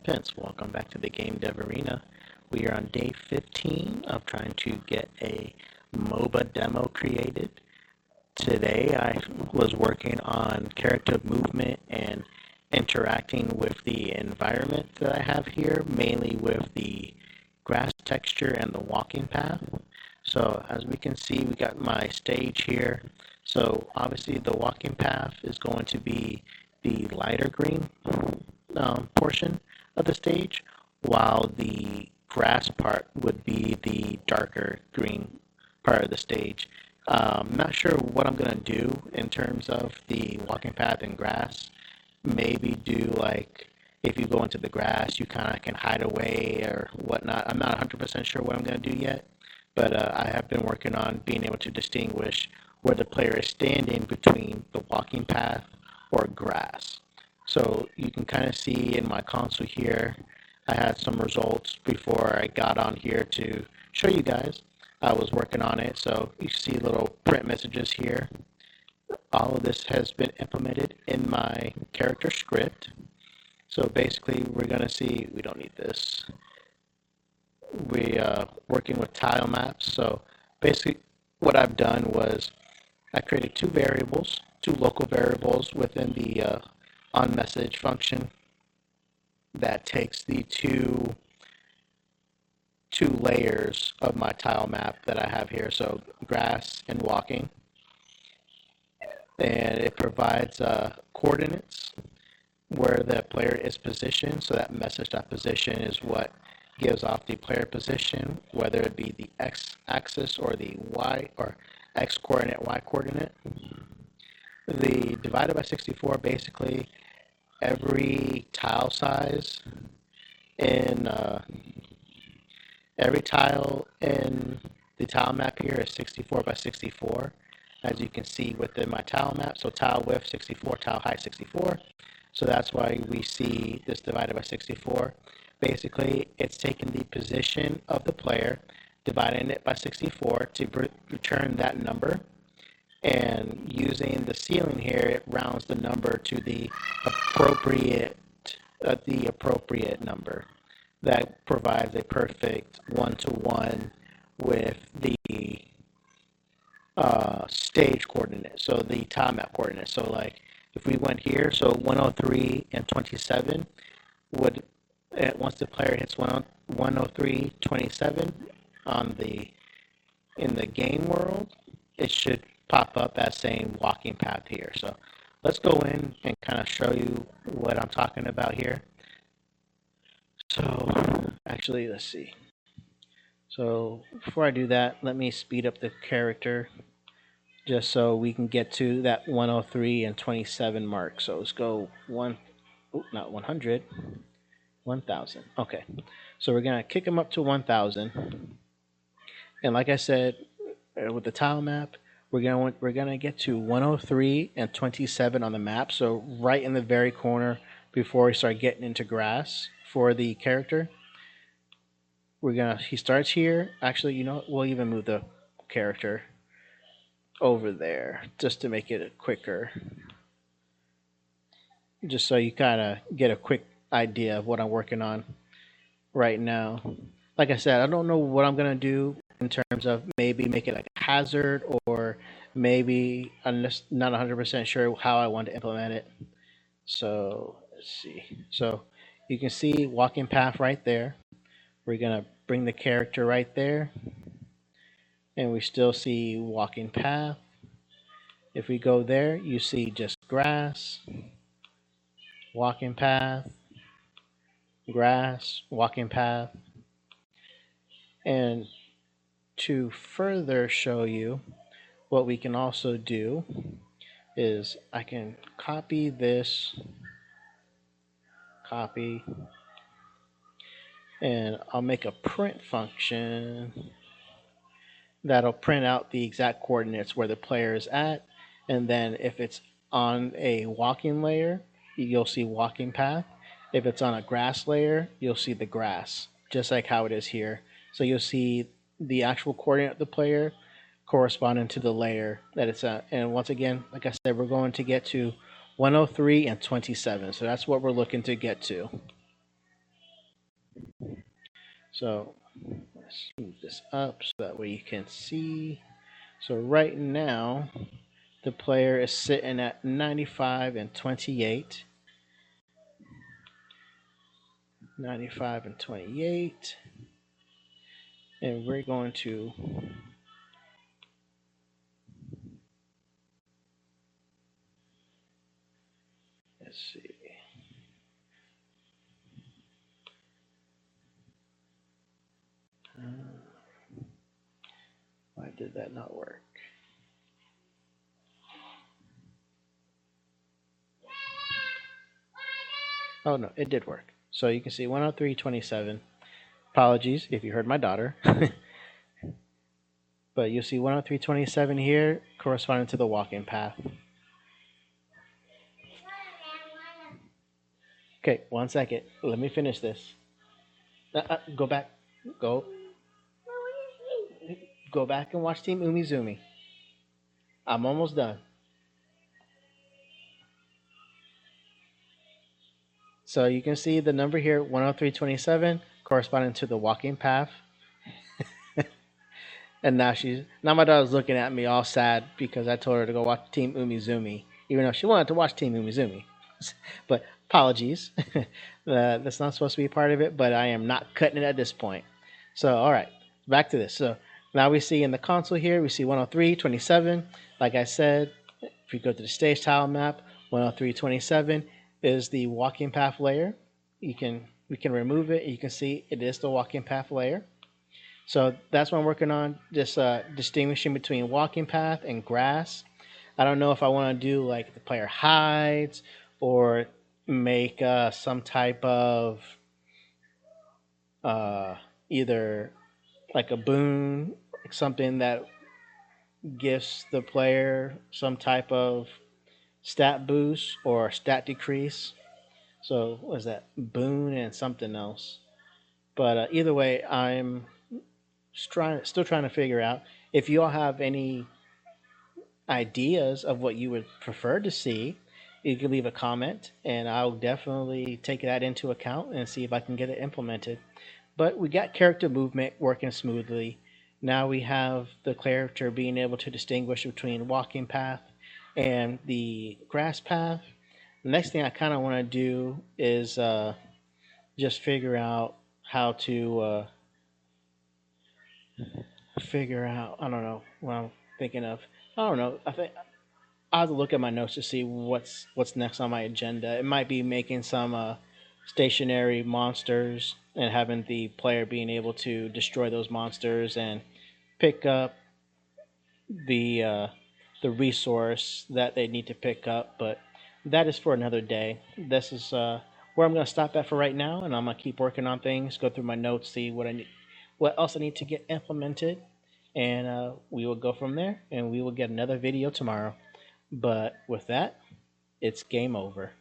participants, welcome back to the Game Dev Arena. We are on day 15 of trying to get a MOBA demo created. Today I was working on character movement and interacting with the environment that I have here, mainly with the grass texture and the walking path. So as we can see, we got my stage here. So obviously the walking path is going to be the lighter green portion of the stage, while the grass part would be the darker green part of the stage. Not sure what I'm gonna do in terms of the walking path and grass. Maybe do like if you go into the grass, you kind of can hide away or whatnot. I'm not 100% sure what I'm gonna do yet, but I have been working on being able to distinguish where the player is standing between the walking path or grass. So you can kind of see in my console here, I had some results before I got on here to show you guys. I was working on it, so you see little print messages here. All of this has been implemented in my character script. So basically, we're going to see, we don't need this. We working with tile maps. So basically, what I've done was I created two variables, two local variables within the onMessage function that takes the two layers of my tile map that I have here, so grass and walking, and it provides coordinates where the player is positioned. So that message.position is what gives off the player position, whether it be the x-axis or the y or x coordinate, y coordinate. The divided by 64, basically every tile size in every tile in the tile map here is 64 by 64, as you can see within my tile map. So tile width 64, tile height 64. So that's why we see this divided by 64. Basically, it's taking the position of the player, dividing it by 64 to return that number, and using the ceiling here, it rounds the number to the appropriate number. That provides a perfect one-to-one with the stage coordinate, so the tile map coordinate. So like if we went here, so 103 and 27 would, once the player hits 103, 27 on in the game world, it should pop up as saying walking path here. So let's go in and kind of show you what I'm talking about here. So actually, let's see. So before I do that, let me speed up the character just so we can get to that 103 and 27 mark. So let's go not 100, 1000. Okay, so we're gonna kick them up to 1000, and like I said, with the tile map, we're gonna get to 103 and 27 on the map. So right in the very corner before we start getting into grass for the character. He starts here. Actually, you know, we'll even move the character over there just to make it quicker. Just so you kind of get a quick idea of what I'm working on right now. Like I said, I don't know what I'm gonna do in terms of maybe make it like a hazard, or maybe I'm just not 100% sure how I want to implement it. So let's see. So you can see walking path right there. We're gonna bring the character right there, and we still see walking path. If we go there, you see just grass, walking path, grass, walking path. And to further show you, what we can also do is I can copy this, and I'll make a print function that'll print out the exact coordinates where the player is at, and then if it's on a walking layer, you'll see walking path. If it's on a grass layer, you'll see the grass, just like how it is here. So you'll see the actual coordinate of the player corresponding to the layer that it's at. And once again, like I said, we're going to get to 103 and 27. So that's what we're looking to get to. So let's move this up so that way you can see. So right now, the player is sitting at 95 and 28. 95 and 28. And we're going to, let's see. Why did that not work? Oh no, it did work. So you can see 103.27. Apologies if you heard my daughter. But you'll see 103.27 here corresponding to the walking path. Okay, 1 second. Let me finish this. Go back. Go. Go back and watch Team Umizoomi. I'm almost done. So you can see the number here, 103.27, corresponding to the walking path. And now my daughter's looking at me all sad because I told her to go watch Team Umizoomi, even though she wanted to watch Team Umizoomi. But apologies, that's not supposed to be part of it. But I am not cutting it at this point. So all right, back to this. So now we see in the console here, we see 103.27. Like I said, if you go to the stage tile map, 103.27 is the walking path layer. We can remove it. You can see it is the walking path layer. So that's what I'm working on, just distinguishing between walking path and grass. I don't know if I want to do like the player hides or make some type of either like a boon, something that gives the player some type of stat boost or stat decrease. So what is that? Boon and something else. But either way, I'm still trying to figure out if you all have any ideas of what you would prefer to see. You can leave a comment, and I'll definitely take that into account and see if I can get it implemented. But we got character movement working smoothly. Now we have the character being able to distinguish between walking path and the grass path. The next thing I kind of want to do is just figure out how to figure out. I don't know what I'm thinking of. I don't know. I think I'll have to look at my notes to see what's next on my agenda. It might be making some stationary monsters and having the player being able to destroy those monsters and pick up the uh, the resource that they need to pick up. But that is for another day. This is where I'm going to stop at for right now, and I'm going to keep working on things. Go through my notes, see what else I need to get implemented, and we will go from there. And we will get another video tomorrow. But with that, it's game over.